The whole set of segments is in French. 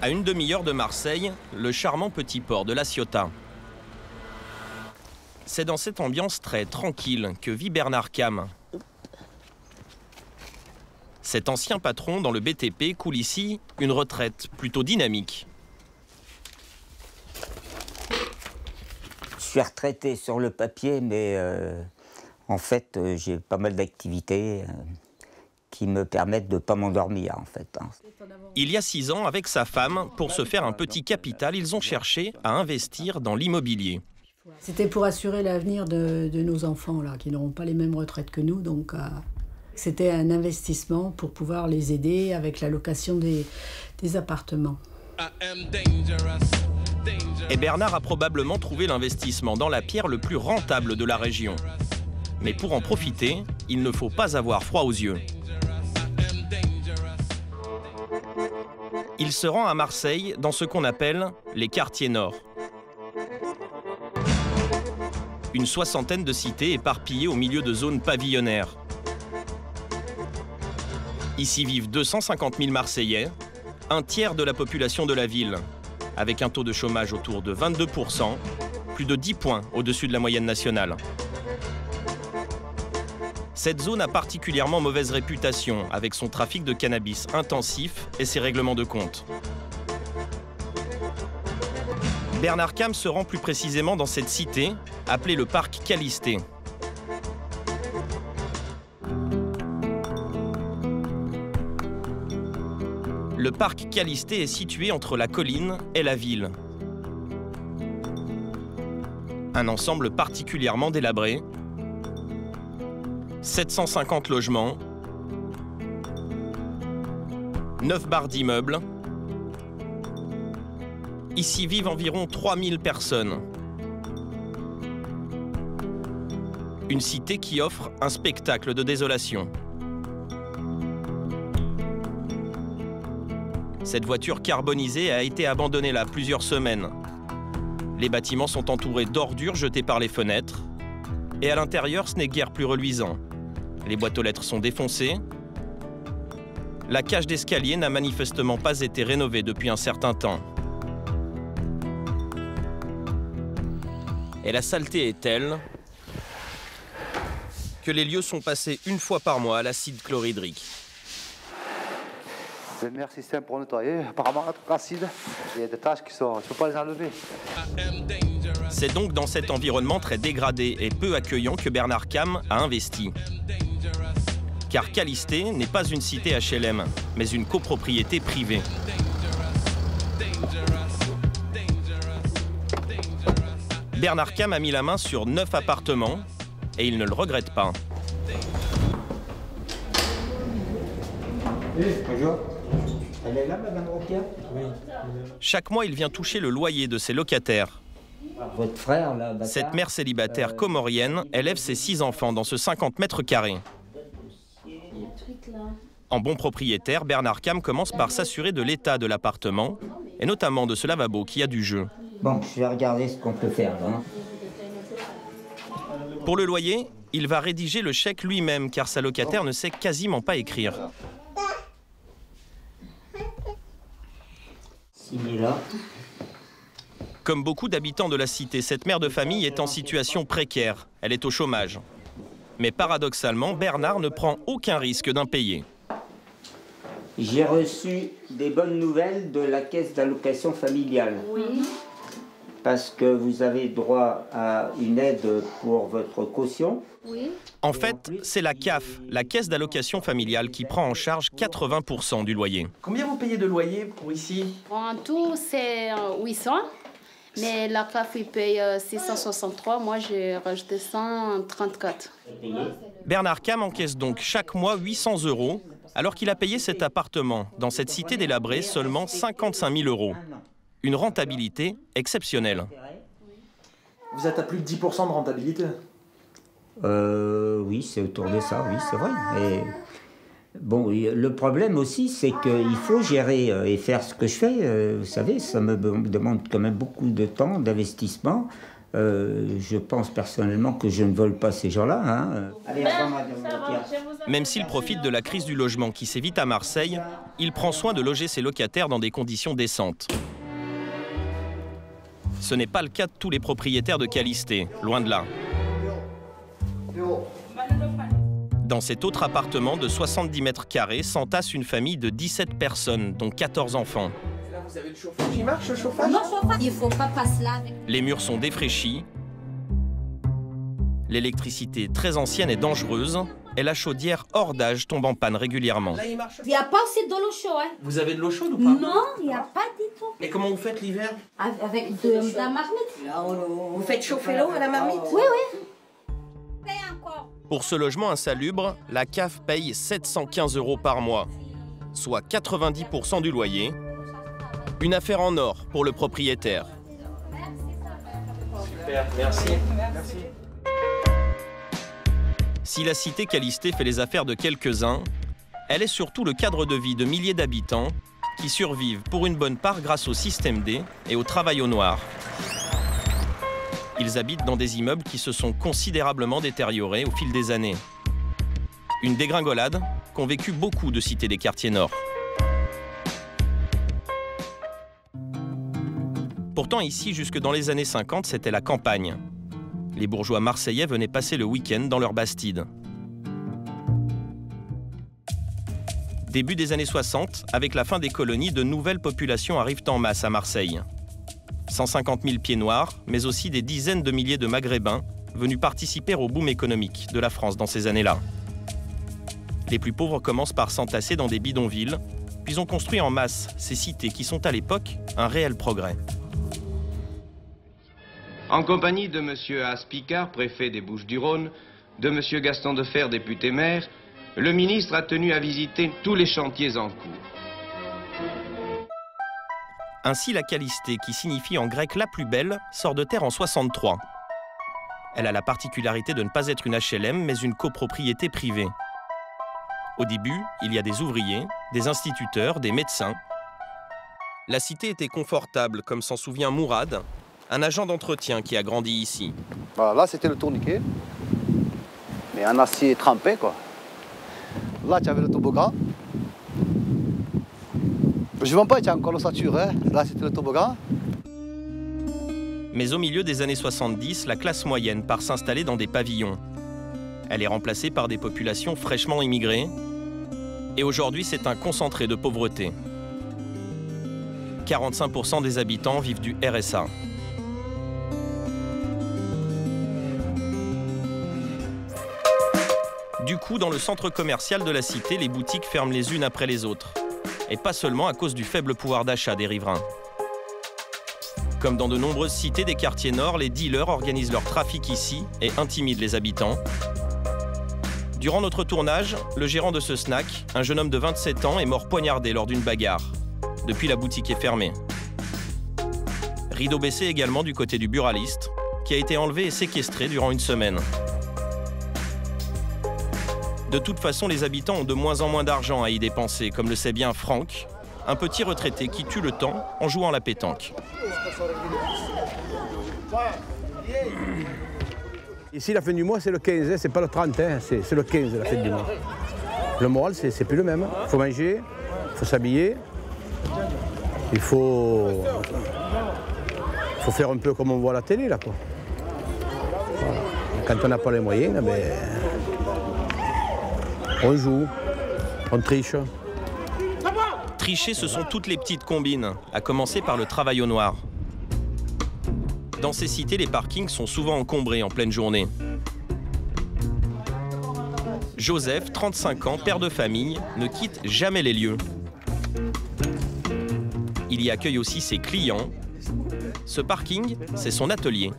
À une demi-heure de Marseille, le charmant petit port de La Ciotat. C'est dans cette ambiance très tranquille que vit Bernard Cam. Cet ancien patron dans le BTP coule ici une retraite plutôt dynamique. Je suis retraité sur le papier, mais en fait, j'ai pas mal d'activités qui me permettent de ne pas m'endormir, en fait. Il y a 6 ans, avec sa femme, pour se faire un petit capital, ils ont cherché à investir dans l'immobilier. C'était pour assurer l'avenir de nos enfants, là, qui n'auront pas les mêmes retraites que nous. Donc, c'était un investissement pour pouvoir les aider avec la location des appartements. Et Bernard a probablement trouvé l'investissement dans la pierre le plus rentable de la région. Mais pour en profiter, il ne faut pas avoir froid aux yeux. Il se rend à Marseille dans ce qu'on appelle les quartiers nord. Une soixantaine de cités éparpillées au milieu de zones pavillonnaires. Ici vivent 250 000 Marseillais, un tiers de la population de la ville, avec un taux de chômage autour de 22%, plus de 10 points au-dessus de la moyenne nationale. Cette zone a particulièrement mauvaise réputation avec son trafic de cannabis intensif et ses règlements de compte. Bernard Cam se rend plus précisément dans cette cité, appelée le parc Calisté. Le parc Calisté est situé entre la colline et la ville. Un ensemble particulièrement délabré. 750 logements, 9 barres d'immeubles. Ici vivent environ 3000 personnes. Une cité qui offre un spectacle de désolation. Cette voiture carbonisée a été abandonnée là plusieurs semaines. Les bâtiments sont entourés d'ordures jetées par les fenêtres. Et à l'intérieur, ce n'est guère plus reluisant. Les boîtes aux lettres sont défoncées. La cage d'escalier n'a manifestement pas été rénovée depuis un certain temps. Et la saleté est telle que les lieux sont passés une fois par mois à l'acide chlorhydrique. C'est le meilleur système pour nettoyer. Apparemment, l'acide, il y a des tâches qui sont... Tu ne peux pas les enlever. C'est donc dans cet environnement très dégradé et peu accueillant que Bernard Cam a investi. Car Calisté n'est pas une cité HLM, mais une copropriété privée. Bernard Cam a mis la main sur 9 appartements et il ne le regrette pas. Bonjour. Elle est là, Madame Roquier? Oui. Chaque mois, il vient toucher le loyer de ses locataires. Votre frère, là, bâtard. Cette mère célibataire comorienne élève ses 6 enfants dans ce 50 mètres carrés. En bon propriétaire, Bernard Cam commence par s'assurer de l'état de l'appartement, et notamment de ce lavabo qui a du jeu. Bon, je vais regarder ce qu'on peut faire, là. Pour le loyer, il va rédiger le chèque lui-même, car sa locataire ne sait quasiment pas écrire. Il est là. Comme beaucoup d'habitants de la cité, cette mère de famille est en situation précaire. Elle est au chômage. Mais paradoxalement, Bernard ne prend aucun risque d'impayé. J'ai reçu des bonnes nouvelles de la caisse d'allocation familiale. Oui. Parce que vous avez droit à une aide pour votre caution. Oui. En fait, c'est la CAF, la caisse d'allocation familiale, qui prend en charge 80% du loyer. Combien vous payez de loyer pour ici? En tout, c'est 800. Mais la CAF, il paye 663. Moi, j'ai rajouté 134. Bernard Cam encaisse donc chaque mois 800 €, alors qu'il a payé cet appartement dans cette cité délabrée seulement 55 000 €. Une rentabilité exceptionnelle. Vous êtes à plus de 10% de rentabilité? Oui, c'est autour de ça, oui, c'est vrai. Et bon, le problème aussi, c'est qu'il faut gérer et faire ce que je fais. Vous savez, ça me demande quand même beaucoup de temps, d'investissement. Je pense personnellement que je ne vole pas ces gens-là. Hein. Allez, Même s'il profite de la crise du logement qui sévit à Marseille, il prend soin de loger ses locataires dans des conditions décentes. Ce n'est pas le cas de tous les propriétaires de Calisté, loin de là. Dans cet autre appartement de 70 mètres carrés s'entasse une famille de 17 personnes, dont 14 enfants. Vous avez le chauffage qui marche, le chauffage? Non, chauffage, il ne faut pas passer là. Les murs sont défraîchis. L'électricité très ancienne et dangereuse. Et la chaudière hors d'âge tombe en panne régulièrement. Là, il marche. Il n'y a pas aussi de l'eau chaude. Hein. Vous avez de l'eau chaude ou pas? Non, il n'y a pas du tout. Et comment vous faites l'hiver? Avec de la marmite. Vous faites chauffer l'eau à la marmite? Oui, oui. Et encore. Pour ce logement insalubre, la CAF paye 715 € par mois, soit 90% du loyer. Une affaire en or pour le propriétaire. Super, merci. Merci. Si la cité Calisté fait les affaires de quelques-uns, elle est surtout le cadre de vie de milliers d'habitants qui survivent pour une bonne part grâce au système D et au travail au noir. Ils habitent dans des immeubles qui se sont considérablement détériorés au fil des années. Une dégringolade qu'ont vécu beaucoup de cités des quartiers nord. Pourtant ici, jusque dans les années 50, c'était la campagne. Les bourgeois marseillais venaient passer le week-end dans leur bastide. Début des années 60, avec la fin des colonies, de nouvelles populations arrivent en masse à Marseille. 150 000 pieds noirs, mais aussi des dizaines de milliers de Maghrébins venus participer au boom économique de la France dans ces années-là. Les plus pauvres commencent par s'entasser dans des bidonvilles, puis ont construit en masse ces cités qui sont à l'époque un réel progrès. En compagnie de M. As-Picard, préfet des Bouches-du-Rhône, de M. Gaston Defferre, député maire, le ministre a tenu à visiter tous les chantiers en cours. Ainsi, la Calisté, qui signifie en grec la plus belle, sort de terre en 63. Elle a la particularité de ne pas être une HLM, mais une copropriété privée. Au début, il y a des ouvriers, des instituteurs, des médecins. La cité était confortable, comme s'en souvient Mourad, un agent d'entretien qui a grandi ici. Voilà, là c'était le tourniquet, mais en acier trempé quoi. Là tu avais le toboggan. Je ne vends pas, il y a encore l'ossature, hein. Là c'était le toboggan. Mais au milieu des années 70, la classe moyenne part s'installer dans des pavillons. Elle est remplacée par des populations fraîchement immigrées. Et aujourd'hui, c'est un concentré de pauvreté. 45% des habitants vivent du RSA. Du coup, dans le centre commercial de la cité, les boutiques ferment les unes après les autres. Et pas seulement à cause du faible pouvoir d'achat des riverains. Comme dans de nombreuses cités des quartiers nord, les dealers organisent leur trafic ici et intimident les habitants. Durant notre tournage, le gérant de ce snack, un jeune homme de 27 ans, est mort poignardé lors d'une bagarre. Depuis, la boutique est fermée. Rideau baissé également du côté du buraliste, qui a été enlevé et séquestré durant une semaine. De toute façon, les habitants ont de moins en moins d'argent à y dépenser, comme le sait bien Franck, un petit retraité qui tue le temps en jouant à la pétanque. Ici, la fin du mois, c'est le 15, hein, c'est pas le 30, hein, c'est le 15, la fin du mois. Le moral, c'est plus le même. Il faut manger, il faut s'habiller, il faut faire un peu comme on voit à la télé, là, quoi. Voilà. Quand on n'a pas les moyens, ben, on joue, on triche. Tricher, ce sont toutes les petites combines, à commencer par le travail au noir. Dans ces cités, les parkings sont souvent encombrés en pleine journée. Joseph, 35 ans, père de famille, ne quitte jamais les lieux. Il y accueille aussi ses clients. Ce parking, c'est son atelier.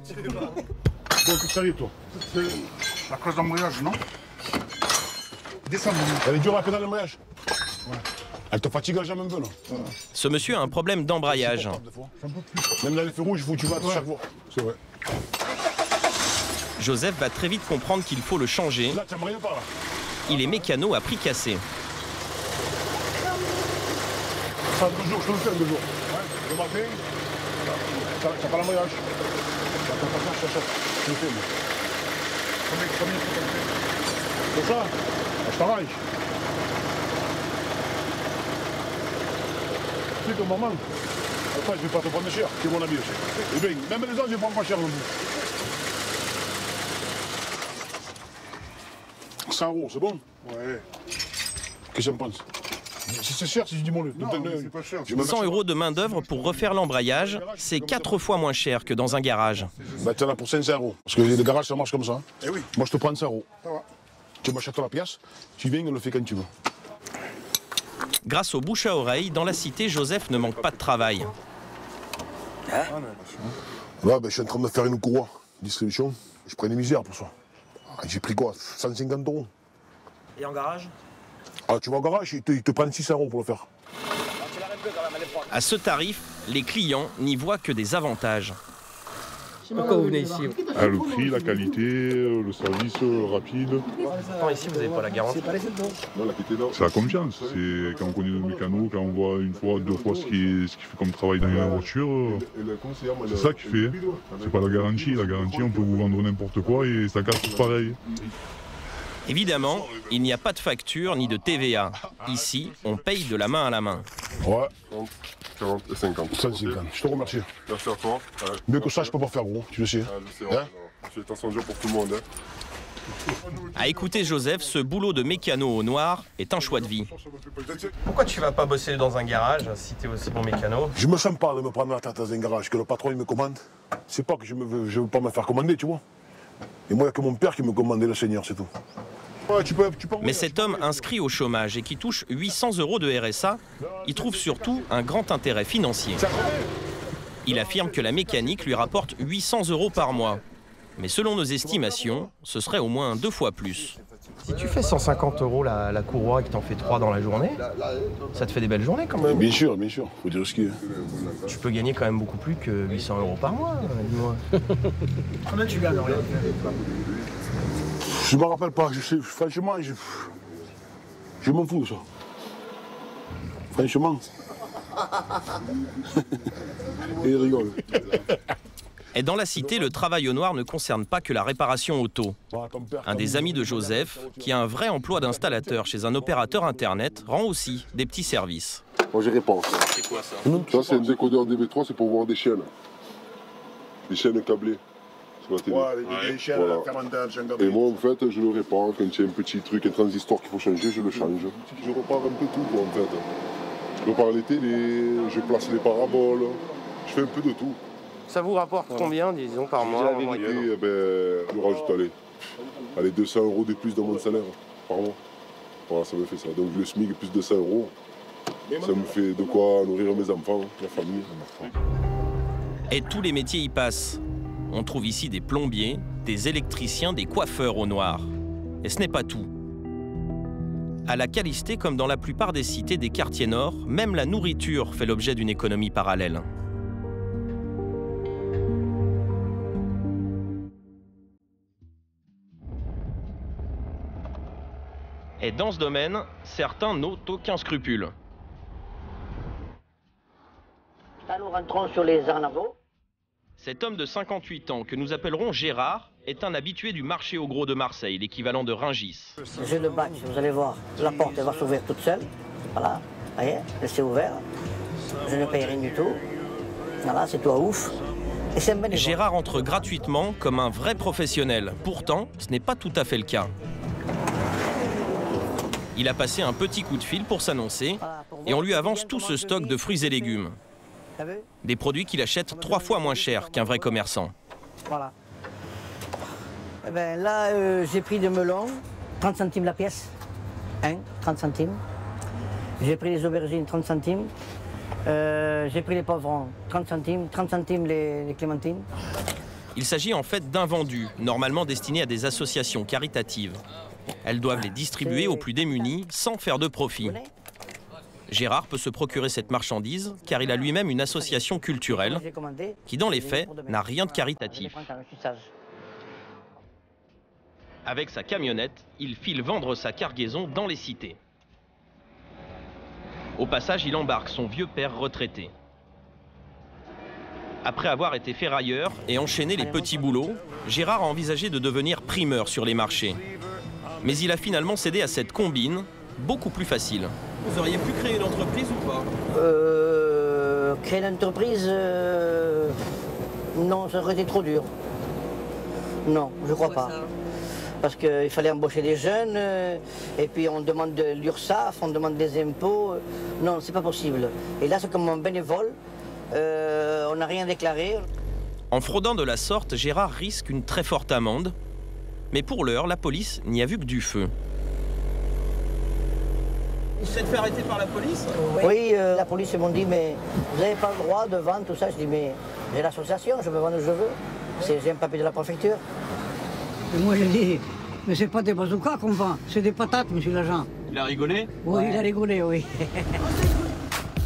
Donc, salut toi. C'est la classe d'embrayage, non? Descends. Elle est dure à pédale d'embrayage. Ouais. Elle te fatigue jamais un peu, là. Voilà. Ce monsieur a un problème d'embrayage. Même dans les feux rouges, il faut que tu vas chaque fois. C'est vrai. Joseph va très vite comprendre qu'il faut le changer. Là, tu embrayes pas, là. Il est mécano à prix cassé. Ça, 2 jours, je te le fais 2 jours. Ouais, le matin, t'as pas l'embrayage. Pour ça, je travaille. C'est comme maman. Après, je vais pas te prendre cher, c'est mon ami aussi. Eh bien, même les autres, je ne prends pas cher non plus. 100 €, c'est bon? Ouais. Qu'est-ce que tu en penses? Si c'est cher, si je dis mon. Non, c'est pas cher. 100 € de main-d'œuvre pour refaire l'embrayage, c'est 4 fois moins cher que dans un garage. Bah, tu en as pour 500 €. Parce que les garages, ça marche comme ça. Eh oui. Moi, je te prends 100 €. Ça va. Tu m'achètes la pièce, tu viens, on le fait quand tu veux. Grâce au bouche à oreille, dans la cité, Joseph ne manque pas de travail. Là, ben, je suis en train de faire une courroie, distribution. Je prends des misères pour ça. J'ai pris quoi? 150 €. Et en garage? Ah, tu vas au garage, ils te prennent 600 € pour le faire. À ce tarif, les clients n'y voient que des avantages. Pourquoi vous venez ici? Ah, le prix, la qualité, le service rapide. Attends, ici vous n'avez pas la garantie. C'est la confiance. C'est quand on connaît nos mécanos, quand on voit une fois, deux fois ce qu'il fait comme travail dans la voiture. C'est ça qui fait. C'est pas la garantie. La garantie, on peut vous vendre n'importe quoi et ça casse tout pareil. Évidemment, il n'y a pas de facture ni de TVA. Ici, on paye de la main à la main. Ouais. 40 et 50. 150. Je te remercie. Merci à toi. Mieux que ça, je peux pas faire, gros. Tu le sais. Je sais, c'est un jour pour tout le monde. À écouter Joseph, ce boulot de mécano au noir est un choix de vie. Pourquoi tu vas pas bosser dans un garage si tu es aussi bon mécano? Je me sens pas de me prendre la tête dans un garage, que le patron il me commande. C'est pas que je veux pas me faire commander, tu vois. Et moi, il n'y a que mon père qui me commandait, le Seigneur, c'est tout. Ouais, mais cet homme inscrit au chômage et qui touche 800 € de RSA, il trouve surtout un grand intérêt financier. Il affirme que la mécanique lui rapporte 800 € par mois. Mais selon nos estimations, ce serait au moins 2 fois plus. Si tu fais 150 € la courroie et que tu en fais 3 dans la journée, ça te fait des belles journées quand même. Bien sûr, faut dire ce qu'il y a. Tu peux gagner quand même beaucoup plus que 800 € par mois, dis-moi. Combien tu gagnes en réalité? Je me rappelle pas, je sais, franchement, je m'en fous de ça. Franchement. Et il rigole. Et dans la cité, le travail au noir ne concerne pas que la réparation auto. Un des amis de Joseph, qui a un vrai emploi d'installateur chez un opérateur internet, rend aussi des petits services. Moi j'ai réponse. C'est quoi ça? Ça c'est un décodeur DB3, c'est pour voir des chaînes. Des chaînes câblées. Sur la télé. Ouais, les chaînes, voilà. Et moi en fait je le répare, quand il y a un petit truc, un transistor qu'il faut changer, je le change. Je repars un peu tout quoi en fait. Je repars les télés, je place les paraboles, je fais un peu de tout. Ça vous rapporte combien, disons, par mois? Eh ben, je rajoute, allez, 200 € de plus dans mon salaire par mois. Voilà, ça me fait ça. Donc le SMIC plus 200 €, ça me fait de quoi nourrir mes enfants, ma famille. Et tous les métiers y passent. On trouve ici des plombiers, des électriciens, des coiffeurs au noir. Et ce n'est pas tout. À la Calistée, comme dans la plupart des cités des quartiers nord, même la nourriture fait l'objet d'une économie parallèle. Et dans ce domaine, certains n'ont aucun scrupule. Nous rentrons sur les arnavaux. Cet homme de 58 ans, que nous appellerons Gérard, est un habitué du marché au gros de Marseille, l'équivalent de Rungis. J'ai le badge, vous allez voir, la porte elle va s'ouvrir toute seule. Voilà, voyez, elle s'est ouverte. Je ne paye rien du tout. Voilà, c'est tout à ouf. Et c'est un bénévole. Gérard entre gratuitement comme un vrai professionnel. Pourtant, ce n'est pas tout à fait le cas. Il a passé un petit coup de fil pour s'annoncer et on lui avance tout ce stock de fruits et légumes. Des produits qu'il achète 3 fois moins cher qu'un vrai commerçant. Voilà. Eh ben, là, j'ai pris des melons, 30 centimes la pièce. 30 centimes. J'ai pris les aubergines, 30 centimes. J'ai pris les poivrons, 30 centimes les clémentines. Il s'agit en fait d'invendus, normalement destinés à des associations caritatives. Elles doivent les distribuer aux plus démunis sans faire de profit. Gérard peut se procurer cette marchandise car il a lui-même une association culturelle qui, dans les faits, n'a rien de caritatif. Avec sa camionnette, il file vendre sa cargaison dans les cités. Au passage, il embarque son vieux père retraité. Après avoir été ferrailleur et enchaîné les petits boulots, Gérard a envisagé de devenir primeur sur les marchés. Mais il a finalement cédé à cette combine, beaucoup plus facile. Vous auriez pu créer une entreprise ou pas? Créer une entreprise, non, ça aurait été trop dur. Non, je crois pas. Parce qu'il fallait embaucher des jeunes, et puis on demande de l'URSSAF, on demande des impôts. Non, c'est pas possible. Et là, c'est comme un bénévole, on n'a rien déclaré. En fraudant de la sorte, Gérard risque une très forte amende. Mais pour l'heure, la police n'y a vu que du feu. Vous vous êtes fait arrêter par la police? Oui, la police m'ont dit, mais vous n'avez pas le droit de vendre tout ça. Je dis, mais j'ai l'association, je peux vendre où je veux. J'ai un papier de la préfecture. Et moi, j'ai dit, mais c'est pas des bazookas qu'on vend, c'est des patates, monsieur l'agent. Il a rigolé? Oui, ouais. Il a rigolé, oui.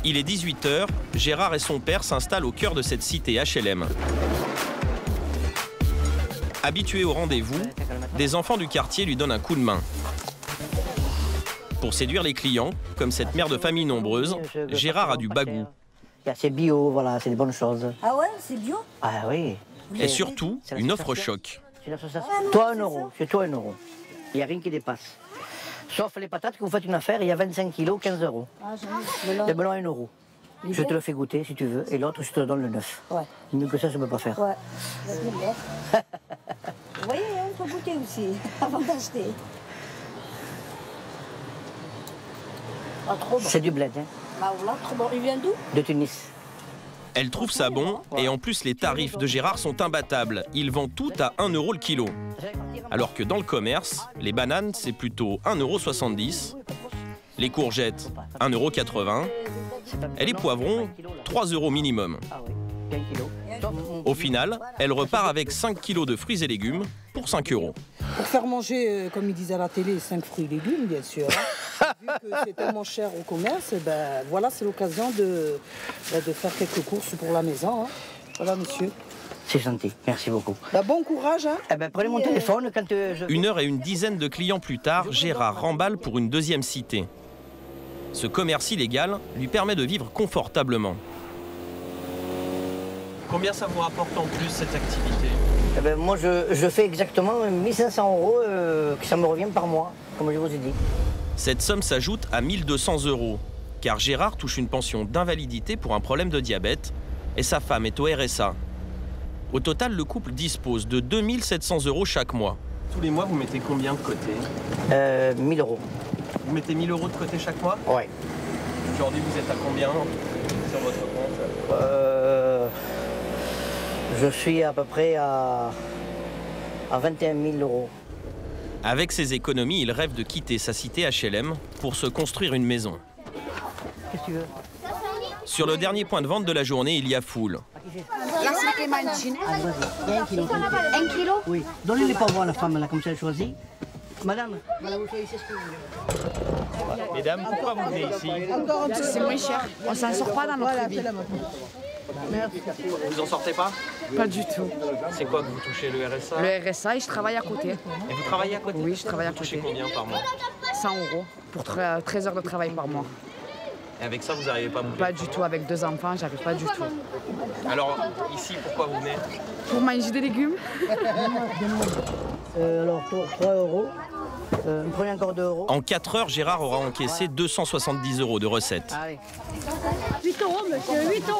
Il est 18 h, Gérard et son père s'installent au cœur de cette cité HLM. Habitué au rendez-vous, des enfants du quartier lui donnent un coup de main. Pour séduire les clients, comme cette mère de famille nombreuse, Gérard a du bagou. C'est bio, voilà, c'est des bonnes choses. Ah ouais, c'est bio? Ah oui. Et surtout, une offre choc. Toi, 1 euro, c'est toi 1 euro. Il n'y a rien qui dépasse. Sauf les patates que vous faites une affaire, il y a 25 kilos, 15 euros. Ah, le melon à 1 euro. Je te le fais goûter si tu veux, et l'autre, je te le donne le 9. Ouais. Mieux que ça, je ne peux pas faire. Ouais. Vous voyez, on peut goûter aussi, avant d'acheter. Ah, trop bon. C'est du bled, hein. Bah voilà, trop bon. Il vient d'où? De Tunis. Elle trouve ça bon, et en plus les tarifs de Gérard sont imbattables. Il vend tout à 1 euro le kilo. Alors que dans le commerce, les bananes, c'est plutôt 1,70 €, les courgettes, 1,80 € et les poivrons, 3 € minimum. Au final, elle repart avec 5 kilos de fruits et légumes pour 5 €. Pour faire manger, comme ils disent à la télé, 5 fruits et légumes, bien sûr. Vu que c'est tellement cher au commerce, ben, voilà, c'est l'occasion de faire quelques courses pour la maison. Hein. Voilà, monsieur. C'est gentil, merci beaucoup. Ben, bon courage. Hein. Eh ben, prenez mon téléphone quand je... 1 heure et une dizaine de clients plus tard, Gérard remballe pour une deuxième cité. Ce commerce illégal lui permet de vivre confortablement. Combien ça vous rapporte en plus cette activité? Eh ben, moi, je fais exactement 1 500 €, que ça me revient par mois, comme je vous ai dit. Cette somme s'ajoute à 1 200 €, car Gérard touche une pension d'invalidité pour un problème de diabète et sa femme est au RSA. Au total, le couple dispose de 2 700 € chaque mois. Tous les mois, vous mettez combien de côté? 1 000 €. Vous mettez 1 000 € de côté chaque mois? Oui. Aujourd'hui, vous êtes à combien sur votre compte? Je suis à peu près à 21 000 €. Avec ses économies, il rêve de quitter sa cité HLM pour se construire une maison. Qu'est-ce que tu veux? Sur le dernier point de vente de la journée, il y a foule. Il y a 1 kilo. 1 kilo? Oui. Donnez-les pas voir la femme, là, comme ça, elle choisit. Madame, voilà, vous choisissez ce que vous voulez. Mesdames, pourquoi vous venez ici? C'est moins cher. On s'en sort pas dans notre vie. Vous en sortez pas? Pas du tout. C'est quoi que vous touchez, le RSA? Le RSA et je travaille à côté. Et vous travaillez à côté? Oui, je travaille à côté. Vous touchez combien par mois? 100 € pour 13 heures de travail par mois. Et avec ça, vous n'arrivez pas à bouger? Pas du tout. Avec 2 enfants, j'arrive pas du tout. Alors, ici, pourquoi vous venez? Pour manger des légumes. Alors, 3 €. Prenez encore 2 €. En 4 heures, Gérard aura encaissé 270 € de recettes. Allez. 8 €, monsieur, 8 €. Vous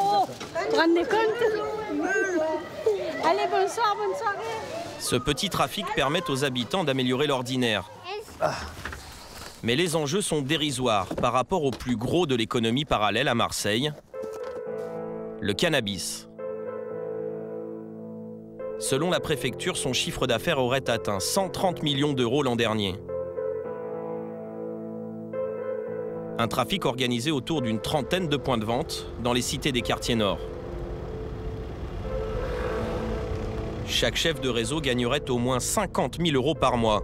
vous rendez compte? Allez, bonsoir, bonne soirée. Ce petit trafic permet aux habitants d'améliorer l'ordinaire. Mais les enjeux sont dérisoires par rapport au plus gros de l'économie parallèle à Marseille, le cannabis. Selon la préfecture, son chiffre d'affaires aurait atteint 130 millions d'euros l'an dernier. Un trafic organisé autour d'une trentaine de points de vente dans les cités des quartiers nord. Chaque chef de réseau gagnerait au moins 50 000 € par mois.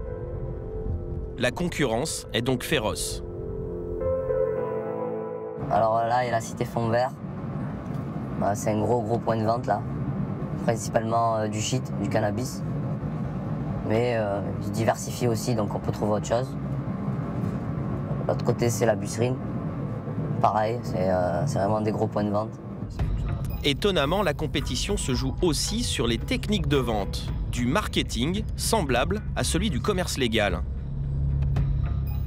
La concurrence est donc féroce. Alors là, il y a la cité Fond Vert. C'est un gros point de vente là. Principalement du shit, du cannabis. Mais il diversifie aussi, donc on peut trouver autre chose. L'autre côté, c'est la Busserine. Pareil, c'est vraiment des gros points de vente. Étonnamment, la compétition se joue aussi sur les techniques de vente, du marketing semblable à celui du commerce légal.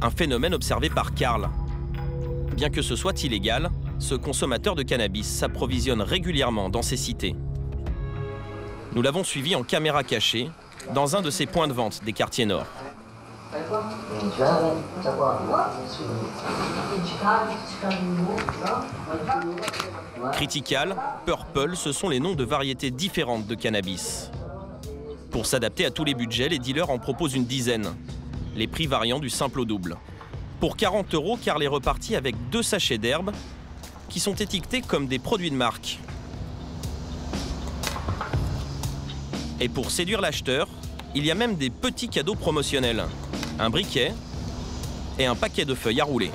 Un phénomène observé par Karl. Bien que ce soit illégal, ce consommateur de cannabis s'approvisionne régulièrement dans ces cités. Nous l'avons suivi en caméra cachée dans un de ces points de vente des quartiers nord. Critical, Purple, ce sont les noms de variétés différentes de cannabis. Pour s'adapter à tous les budgets, les dealers en proposent une dizaine, les prix variant du simple au double. Pour 40 €, Karl est reparti avec 2 sachets d'herbe qui sont étiquetés comme des produits de marque. Et pour séduire l'acheteur, il y a même des petits cadeaux promotionnels. Un briquet et un paquet de feuilles à rouler.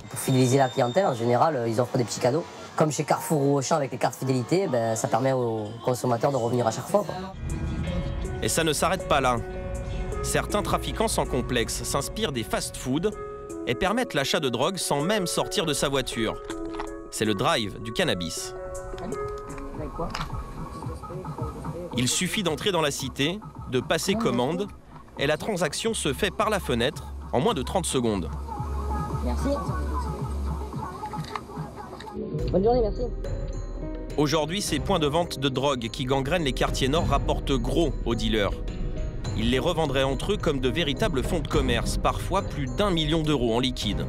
Pour fidéliser la clientèle, en général, ils offrent des petits cadeaux. Comme chez Carrefour ou Auchan avec les cartes fidélité, ça permet aux consommateurs de revenir à chaque fois. Et ça ne s'arrête pas là. Certains trafiquants sans complexe s'inspirent des fast-foods et permettent l'achat de drogue sans même sortir de sa voiture. C'est le drive du cannabis. Il suffit d'entrer dans la cité, de passer commande, et la transaction se fait par la fenêtre en moins de 30 secondes. Merci. Bonne journée, merci. Aujourd'hui, ces points de vente de drogue qui gangrènent les quartiers nord rapportent gros aux dealers. Ils les revendraient entre eux comme de véritables fonds de commerce, parfois plus d'1 million d'euros en liquide.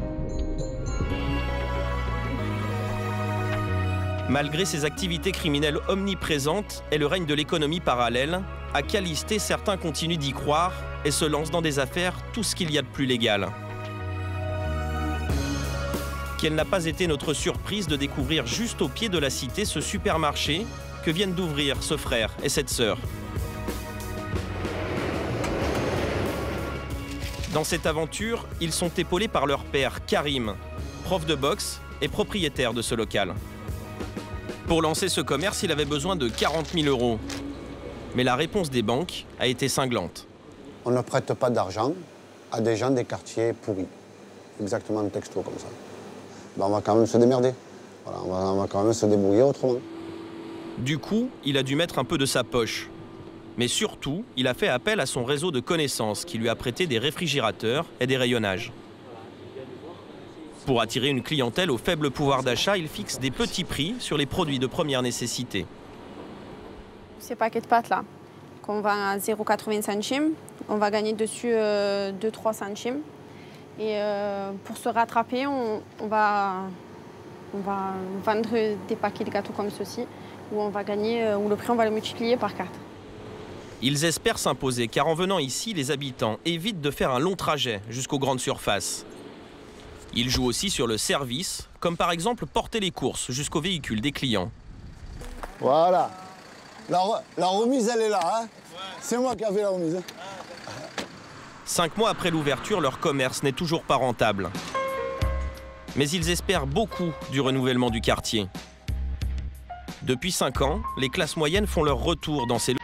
Malgré ces activités criminelles omniprésentes et le règne de l'économie parallèle, à Calisthée, certains continuent d'y croire et se lancent dans des affaires tout ce qu'il y a de plus légal. Quelle n'a pas été notre surprise de découvrir juste au pied de la cité ce supermarché que viennent d'ouvrir ce frère et cette sœur. Dans cette aventure, ils sont épaulés par leur père, Karim, prof de boxe et propriétaire de ce local. Pour lancer ce commerce, il avait besoin de 40 000 €. Mais la réponse des banques a été cinglante. On ne prête pas d'argent à des gens des quartiers pourris. Exactement le texto comme ça. On va quand même se démerder. Voilà, on va quand même se débrouiller autrement. Du coup, il a dû mettre un peu de sa poche. Mais surtout, il a fait appel à son réseau de connaissances qui lui a prêté des réfrigérateurs et des rayonnages. Pour attirer une clientèle au faible pouvoir d'achat, il fixe des petits prix sur les produits de première nécessité. Ces paquets de pâtes là, qu'on vend à 0,80 centimes, on va gagner dessus 2-3 centimes. Et pour se rattraper, on va vendre des paquets de gâteaux comme ceci, où on va gagner, où le prix on va le multiplier par 4. Ils espèrent s'imposer, car en venant ici, les habitants évitent de faire un long trajet jusqu'aux grandes surfaces. Ils jouent aussi sur le service, comme par exemple porter les courses jusqu'au véhicule des clients. Voilà. La remise, elle est là. Hein, c'est moi qui ai fait la remise. 5 mois après l'ouverture, leur commerce n'est toujours pas rentable. Mais ils espèrent beaucoup du renouvellement du quartier. Depuis 5 ans, les classes moyennes font leur retour dans ces